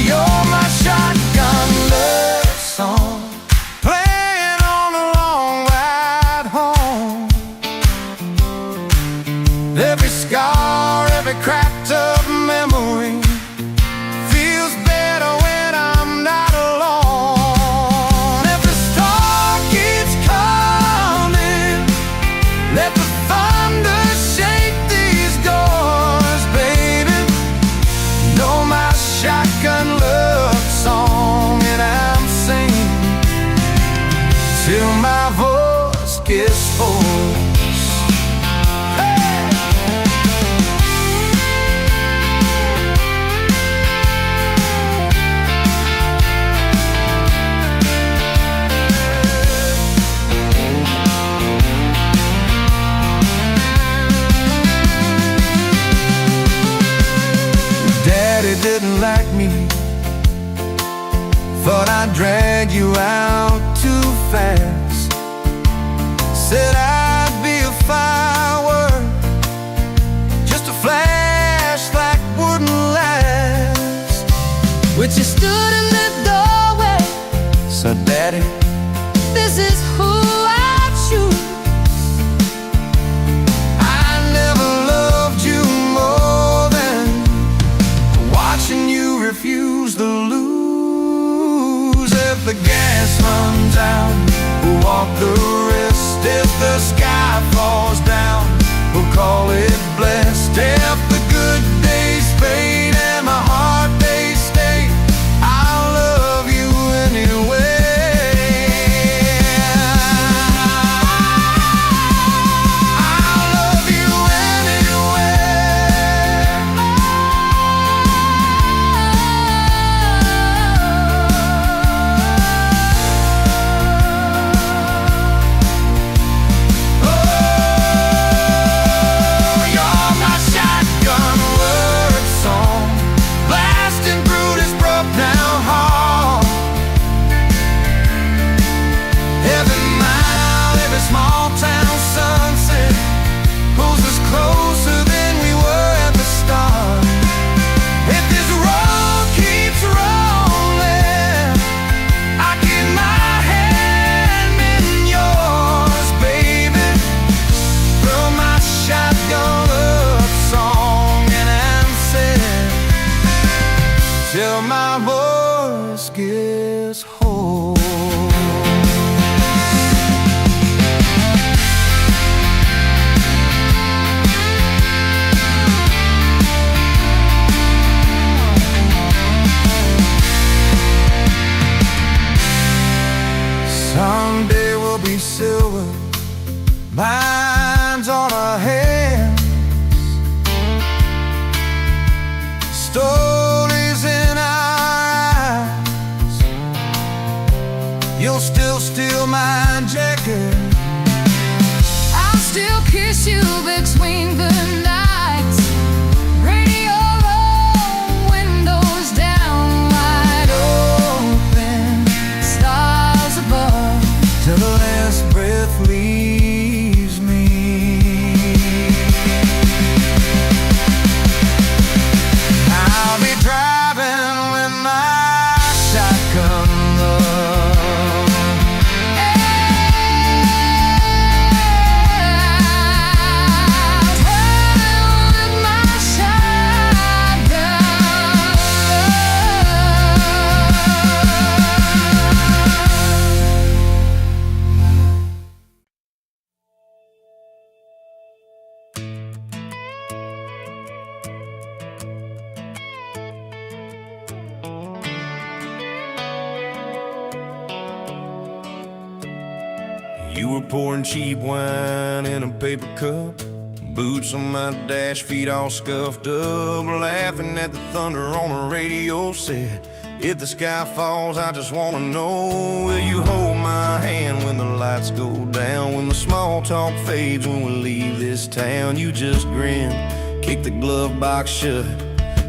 You're my shotgun love song, playing on a long ride home. Every scar, every cracked up memory feels better when I'm not alone. If the till my voice gets hoarse. Daddy didn't like me, thought I'd drag you out too fast. Said I'd be a firework, just a flash like wouldn't last. But you stood in the doorway, So Daddy, this is who I choose. I never loved you more than watching you refuse to lose. If the gas runs out, we'll walk the rest. If the sky falls down, we'll call it blessed. If the good days fade and my heart they stay, I'll love you anyway. I'll love you anywhere. Oh, you're my shotgun word song, blasting through this broke down hall. Every mile, every small town sunset pulls us closer than we were at the start. If this road keeps rolling, I keep my hand in yours, baby. Throw my shotgun love song and answer till my voice gets hoarse. Someday we'll be silver, lines on our hands, stories in our eyes. You'll still steal my jacket, I'll still kiss you between the nights. Radio low, windows down, wide open, stars above. till the last breath leaves me. I'll be driving with my shotgun love. With my You were pouring cheap wine in a paper cup, boots on my dash, feet all scuffed up, laughing at the thunder on the radio set. If the sky falls, I just wanna know, will you hold my hand when the lights go down, when the small talk fades, when we leave this town? You just grin, kick the glove box shut,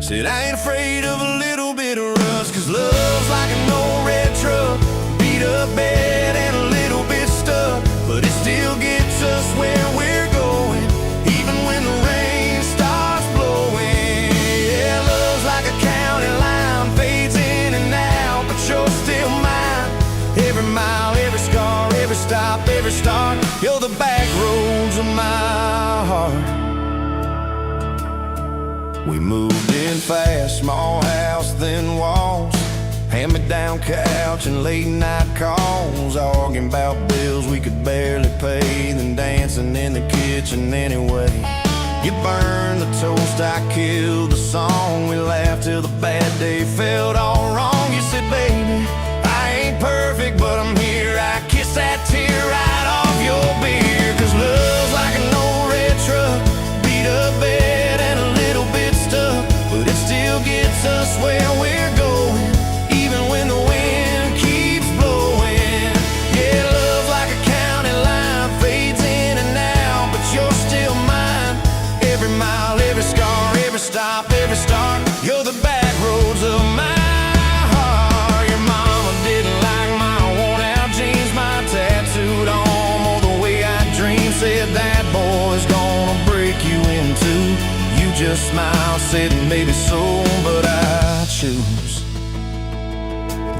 said I ain't afraid of a little bit of rust, 'cause love's like an old red truck, beat up bed and a little bit stuck, but it still gets us where we're going, even when the rain starts blowing. Yeah, love's like a county line, fades in and out, but you're still mine. Every mile, every scar, every stop, every start, you're the back roads of my heart. We moved in fast, small house, thin walls, hand-me-down couch and late-night calls, arguing about bills we could barely pay, then dancing in the kitchen anyway. You burned the toast, I killed the song, we laughed till the bad day felt all wrong. You said, baby, I ain't perfect, but I'm here, I kiss that just smiled, said maybe so, but I choose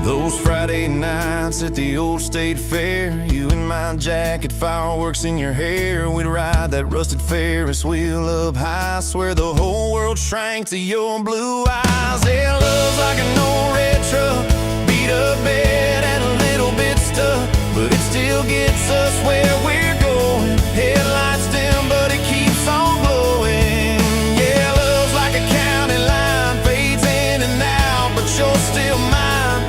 those Friday nights at the old state fair. You in my jacket, fireworks in your hair. We'd ride that rusted Ferris wheel up high. Swear the whole world shrank to your blue eyes. Yeah, love's like an old red truck, beat up bed and a little bit stuck, but it still gets us where we're going. Headlights dim, but it keeps on glowing. Yeah, love's like a county line, fades in and out, but you're still mine.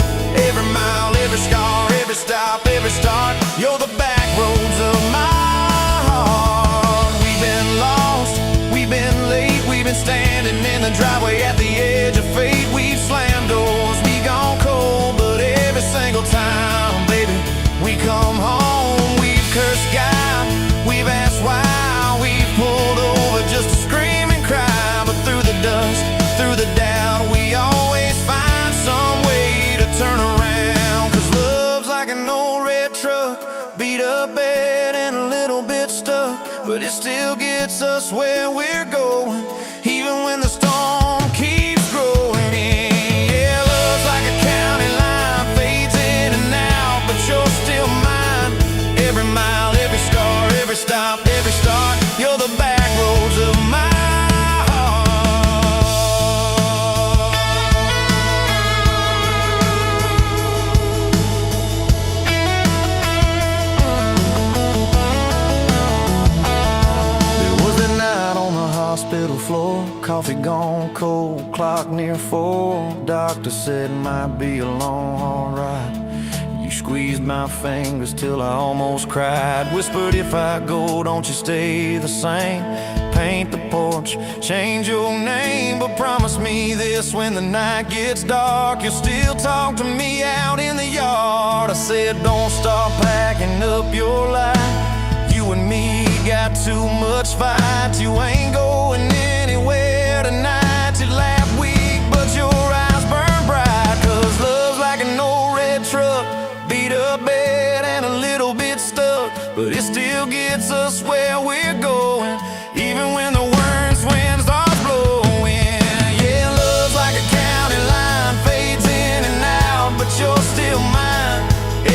Every mile, every scar, every stop, every start, you're the back roads of my heart. We've been lost, we've been late, we've been standing in the driveway at the edge of fate. We've slammed doors, we gone cold, but every single time, baby, we come home. We've cursed God, we've asked why, we've pulled over just to scream and cry. But through the dust, through the doubt, we always find some way to turn around. 'Cause love's like an old red truck, beat up bed and a little bit stuck, but it still gets us where we're going, even when the storm keeps growing. Yeah, love's like a county line, fades in and out, but you're still mine. Every mile, every scar, every stop, every start, you're the back roads of my hospital floor, coffee gone cold, clock near 4. Doctor said might be a long, hard ride. You squeezed my fingers till I almost cried. Whispered, if I go, don't you stay the same. Paint the porch, change your name, but promise me this: when the night gets dark, you'll still talk to me out in the yard. I said, don't stop packing up your life. You and me got too much fight. You ain't going anywhere tonight. You laugh weak, but your eyes burn bright. 'Cause love's like an old red truck, beat up bed and a little bit stuck, but it still gets us where we're going, even when the worst wind starts blowing. Yeah, love's like a county line, fades in and out, but you're still mine.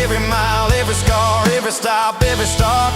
Every mile, every scar, every stop, every start,